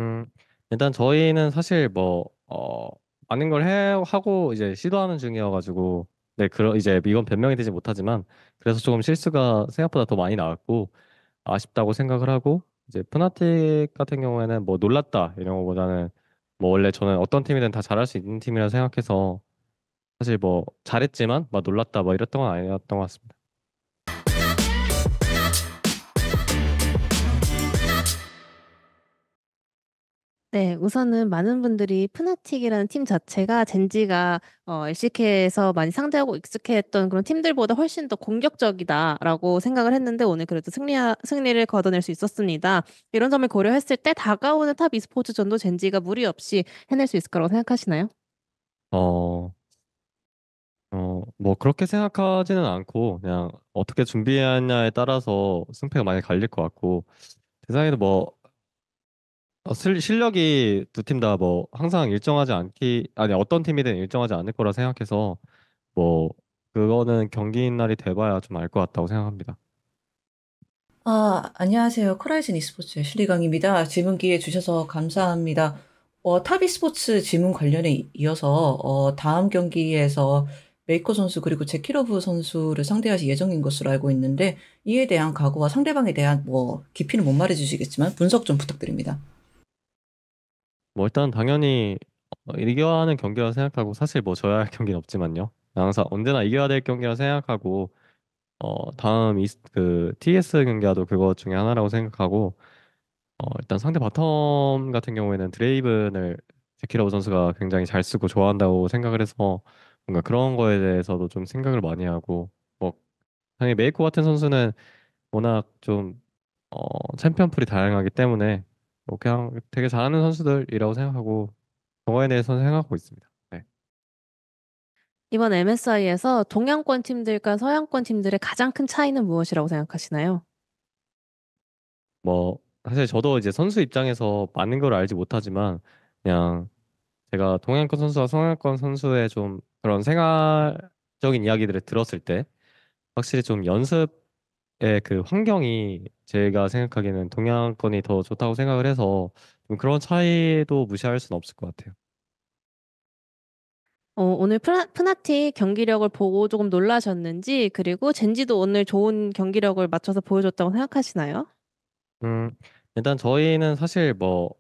음, 일단 저희는 사실 뭐, 많은 걸 하고 이제 시도하는 중이어가지고, 네, 이제 이건 변명이 되지 못하지만, 그래서 조금 실수가 생각보다 더 많이 나왔고, 아쉽다고 생각을 하고, 이제 푸나틱 같은 경우에는 뭐 놀랐다, 이런 거보다는, 뭐 원래 저는 어떤 팀이든 다 잘할 수 있는 팀이라 생각해서, 사실 뭐 잘했지만, 막 놀랐다, 뭐 이랬던 건 아니었던 것 같습니다. 네, 우선은 많은 분들이 푸나틱이라는 팀 자체가 젠지가 LCK에서 많이 상대하고 익숙해했던 그런 팀들보다 훨씬 더 공격적이다라고 생각을 했는데 오늘 그래도 승리를 거둬낼 수 있었습니다. 이런 점을 고려했을 때 다가오는 탑 e스포츠전도 젠지가 무리 없이 해낼 수 있을 거라고 생각하시나요? 어, 뭐 그렇게 생각하지는 않고, 그냥 어떻게 준비하냐에 따라서 승패가 많이 갈릴 것 같고, 세상에도 뭐 실력이 두 팀 다 뭐 항상 일정하지 않기 아니 어떤 팀이든 일정하지 않을 거라 생각해서 뭐 그거는 경기인 날이 돼봐야 좀 알 것 같다고 생각합니다. 안녕하세요. 코라이즌 e스포츠의 실리강입니다. 질문 기회 주셔서 감사합니다. 탑 e스포츠 질문 관련해 이어서 다음 경기에서 메이커 선수 그리고 제키러브 선수를 상대하실 예정인 것으로 알고 있는데 이에 대한 각오와 상대방에 대한 뭐 깊이는 못 말해주시겠지만 분석 좀 부탁드립니다. 뭐 일단 당연히 이겨야 하는 경기라 생각하고 사실 뭐 져야 할 경기는 없지만요. 항상 언제나 이겨야 될 경기라 생각하고 다음 그 TS 경기와도 그것 중에 하나라고 생각하고 일단 상대 바텀 같은 경우에는 드레이븐을 제키러브 선수가 굉장히 잘 쓰고 좋아한다고 생각을 해서 뭔가 그런 거에 대해서도 좀 생각을 많이 하고 뭐 당연히 메이코 같은 선수는 워낙 좀 챔피언 풀이 다양하기 때문에 뭐 그냥 되게 잘하는 선수들이라고 생각하고 그거에 대해서는 생각하고 있습니다. 네. 이번 MSI에서 동양권 팀들과 서양권 팀들의 가장 큰 차이는 무엇이라고 생각하시나요? 뭐 사실 저도 이제 선수 입장에서 많은 걸 알지 못하지만 그냥 제가 동양권 선수와 서양권 선수의 좀 그런 생활적인 이야기들을 들었을 때 확실히 좀 연습의 그 환경이 제가 생각하기에는 동양권이 더 좋다고 생각을 해서 좀 그런 차이도 무시할 수는 없을 것 같아요. 오늘 푸나틱 경기력을 보고 조금 놀라셨는지, 그리고 젠지도 오늘 좋은 경기력을 맞춰서 보여줬다고 생각하시나요? 음, 일단 저희는 사실 뭐,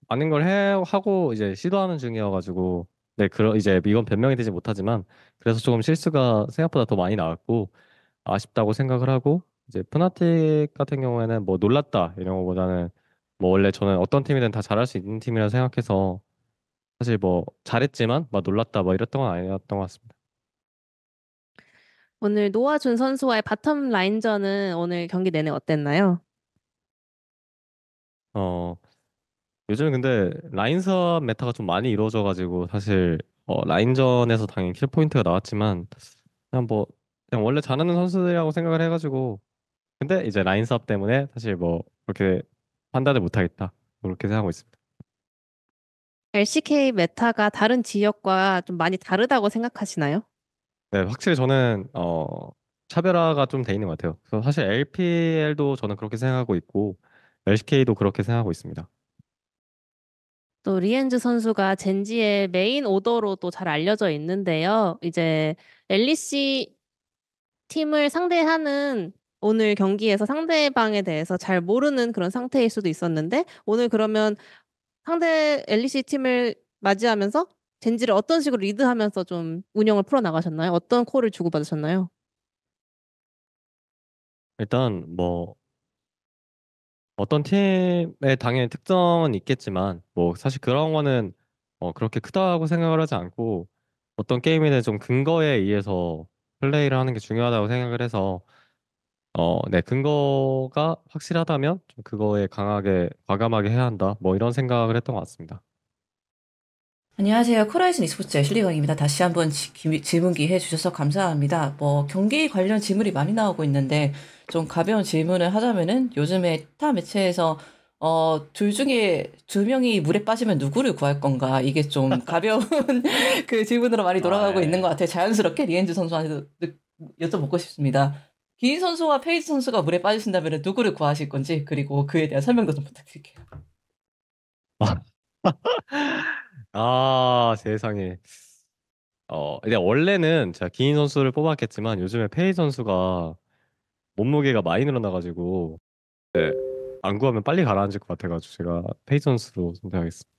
많은 걸 하고 이제 시도하는 중이어가지고, 네, 이제 이건 변명이 되지 못하지만, 그래서 조금 실수가 생각보다 더 많이 나왔고, 아쉽다고 생각을 하고, 이제 푸나틱 같은 경우에는 뭐 놀랐다, 이런 거보다는, 뭐 원래 저는 어떤 팀이든 다 잘할 수 있는 팀이라 생각해서, 사실 뭐 잘했지만, 막 놀랐다, 뭐 이랬던 건 아니었던 것 같습니다. 오늘 노아준 선수와의 바텀 라인전은 오늘 경기 내내 어땠나요? 어, 요즘 근데 라인업 메타가 좀 많이 이루어져가지고 사실 라인전에서 당연히 킬 포인트가 나왔지만 그냥 뭐 그냥 원래 잘하는 선수들이라고 생각을 해가지고 근데 이제 라인 싸움 때문에 사실 뭐 그렇게 판단을 못하겠다 그렇게 생각하고 있습니다. LCK 메타가 다른 지역과 좀 많이 다르다고 생각하시나요? 네, 확실히 저는 차별화가 좀 돼 있는 것 같아요. 그래서 사실 LPL도 저는 그렇게 생각하고 있고 LCK도 그렇게 생각하고 있습니다. 또 리엔즈 선수가 젠지의 메인 오더로도 잘 알려져 있는데요. 이제 앨리시 팀을 상대하는 오늘 경기에서 상대방에 대해서 잘 모르는 그런 상태일 수도 있었는데 오늘 그러면 상대 앨리시 팀을 맞이하면서 젠지를 어떤 식으로 리드하면서 좀 운영을 풀어 나가셨나요? 어떤 콜을 주고받으셨나요? 일단 뭐 어떤 팀의 당연히 특성은 있겠지만 뭐 사실 그런 거는 그렇게 크다고 생각을 하지 않고 어떤 게임에는 좀 근거에 의해서 플레이를 하는 게 중요하다고 생각을 해서 네, 근거가 확실하다면 좀 그거에 강하게 과감하게 해야 한다 뭐 이런 생각을 했던 것 같습니다. 안녕하세요. 코라이즌 e스포츠의 실리강입니다. 다시 한번 질문 기회 주셔서 감사합니다. 뭐 경기 관련 질문이 많이 나오고 있는데 좀 가벼운 질문을 하자면은 요즘에 타 매체에서 둘 중에 두 명이 물에 빠지면 누구를 구할 건가? 이게 좀 가벼운 그 질문으로 많이 아, 돌아가고 있는 것 예. 같아요. 자연스럽게 리엔즈 선수한테 여쭤보고 싶습니다. 긴 선수와 페이지 선수가 물에 빠지신다면 누구를 구하실 건지 그리고 그에 대한 설명도 좀 부탁드릴게요. 아, 세상에. 근데 원래는 제가 기인 선수를 뽑았겠지만 요즘에 페이 선수가 몸무게가 많이 늘어나가지고 안 구하면 빨리 가라앉을 것 같아가지고 제가 페이 선수로 선택하겠습니다.